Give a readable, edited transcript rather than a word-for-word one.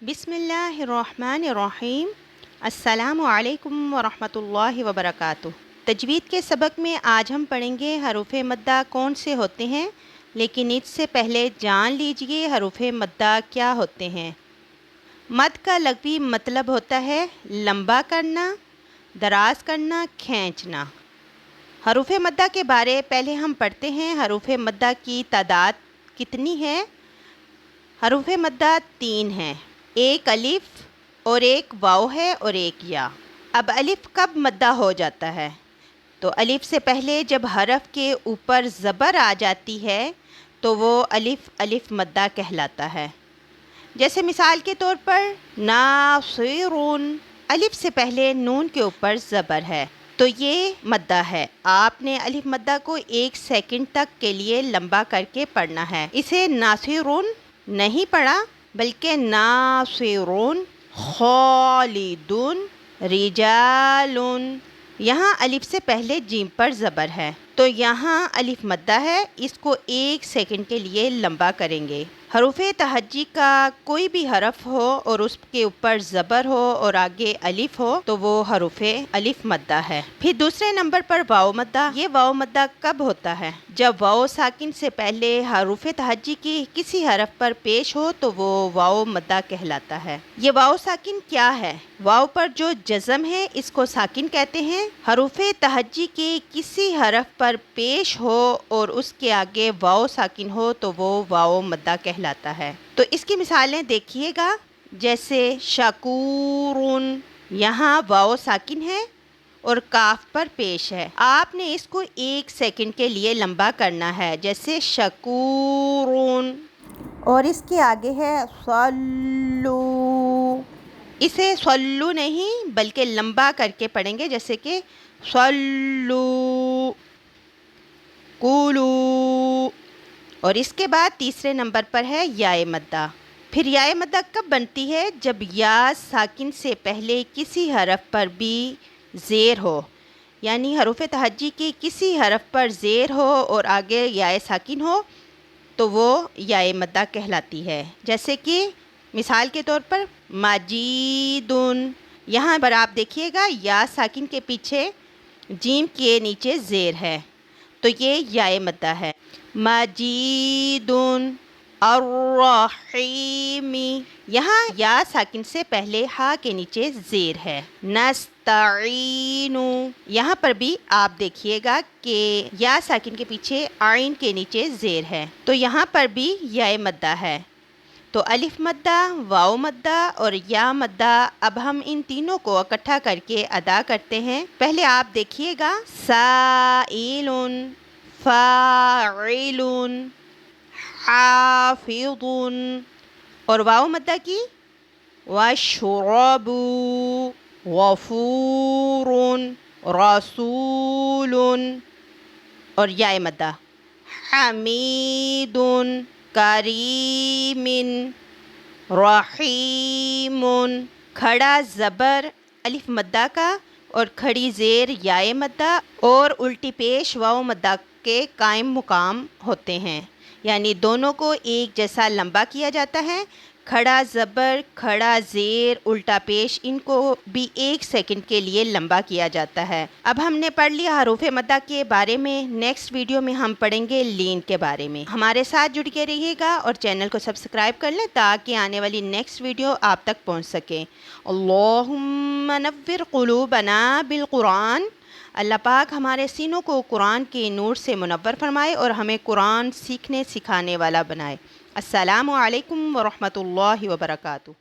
بسم اللہ الرحمن الرحیم۔ السلام علیکم ورحمۃ اللہ وبرکاتہ۔ تجوید کے سبق میں آج ہم پڑھیں گے حروف مدہ کون سے ہوتے ہیں، لیکن اس سے پہلے جان لیجئے حروف مدہ کیا ہوتے ہیں۔ مد کا لغوی مطلب ہوتا ہے لمبا کرنا، دراز کرنا، کھینچنا۔ حروف مدہ کے بارے پہلے ہم پڑھتے ہیں۔ حروف مدہ کی تعداد کتنی ہے؟ حروف مدہ 3 ہیں، ایک الف اور ایک واو ہے اور ایک یا۔ اب الف کب مدہ ہو جاتا ہے؟ تو الف سے پہلے جب حرف کے اوپر زبر آ جاتی ہے تو وہ الف مدہ کہلاتا ہے۔ جیسے مثال کے طور پر ناصرون، الف سے پہلے نون کے اوپر زبر ہے تو یہ مدہ ہے۔ آپ نے الف مدہ کو 1 سیکنڈ تک کے لیے لمبا کر کے پڑھنا ہے۔ اسے ناصرون نہیں پڑھا بلکہ ناصرون، خالدون، رجالون۔ یہاں الف سے پہلے جیم پر زبر ہے تو یہاں الف مدہ ہے، اس کو 1 سیکنڈ کے لیے لمبا کریں گے۔ حروف تہجی کا کوئی بھی حرف ہو اور اس کے اوپر زبر ہو اور آگے الف ہو تو وہ حروف الف مدہ ہے۔ پھر دوسرے نمبر پر واو مدہ۔ یہ واو مدہ کب ہوتا ہے؟ جب واو ساکن سے پہلے حروف تہجی کی کسی حرف پر پیش ہو تو وہ واو مدہ کہلاتا ہے۔ یہ واو ساکن کیا ہے؟ واو پر جو جزم ہے اس کو ساکن کہتے ہیں۔ حروف تہجی کے کسی حرف پر پیش ہو اور اس کے آگے واو ساکن ہو تو وہ واو مدہ کہلاتا ہے۔ تو اس کی مثالیں دیکھیے گا، جیسے شکورون، یہاں واو ساکن ہے اور کاف پر پیش ہے، آپ نے اس کو 1 سیکنڈ کے لیے لمبا کرنا ہے، جیسے شکورون۔ اور اس کے آگے ہے صلو، اسے صلو نہیں بلکہ لمبا کر کے پڑھیں گے، جیسے کہ صلو، قولو۔ اور اس کے بعد تیسرے نمبر پر ہے یائے مدہ۔ پھر یائے مدہ کب بنتی ہے؟ جب یا ساکن سے پہلے کسی حرف پر بھی زیر ہو، یعنی حروف تہجی کے کسی حرف پر زیر ہو اور آگے یائے ساکن ہو تو وہ یائے مدہ کہلاتی ہے۔ جیسے کہ مثال کے طور پر مجیدن، یہاں پر آپ دیکھیے گا یا ساکن کے پیچھے جیم کے نیچے زیر ہے تو یہ یائے مدہ ہے۔ مجیدن، الرحیم، یہاں یا ساکن سے پہلے ہا کے نیچے زیر ہے۔ نستعین، یہاں پر بھی آپ دیکھیے گا کہ یا ساکن کے پیچھے عین کے نیچے زیر ہے تو یہاں پر بھی یائے مدہ ہے۔ تو الف مدہ، واو مدہ اور یا مدہ، اب ہم ان تینوں کو اکٹھا کر کے ادا کرتے ہیں۔ پہلے آپ دیکھیے گا سائلن، فاعلن، حافظن، اور واو مدہ کی واشربوا، غفور، رسول، اور یائے مدہ حمید، کریم، رحیم۔ کھڑا زبر الف مدہ کا اور کھڑی زیر یائے مدہ اور الٹی پیش واو مدہ کے قائم مقام ہوتے ہیں، یعنی دونوں کو ایک جیسا لمبا کیا جاتا ہے۔ کھڑا زبر، کھڑا زیر، الٹا پیش، ان کو بھی 1 سیکنڈ کے لیے لمبا کیا جاتا ہے۔ اب ہم نے پڑھ لیا حروف مدہ کے بارے میں، نیکسٹ ویڈیو میں ہم پڑھیں گے لین کے بارے میں۔ ہمارے ساتھ جڑ کے رہیے گا اور چینل کو سبسکرائب کر لیں تاکہ آنے والی نیکسٹ ویڈیو آپ تک پہنچ سکے۔ اللہم نور قلوبنا بالقرآن، اللہ پاک ہمارے سینوں کو قرآن کے نور سے منور فرمائے اور ہمیں قرآن سیکھنے سکھانے والا بنائے۔ السلام علیکم ورحمۃ اللہ وبرکاتہ۔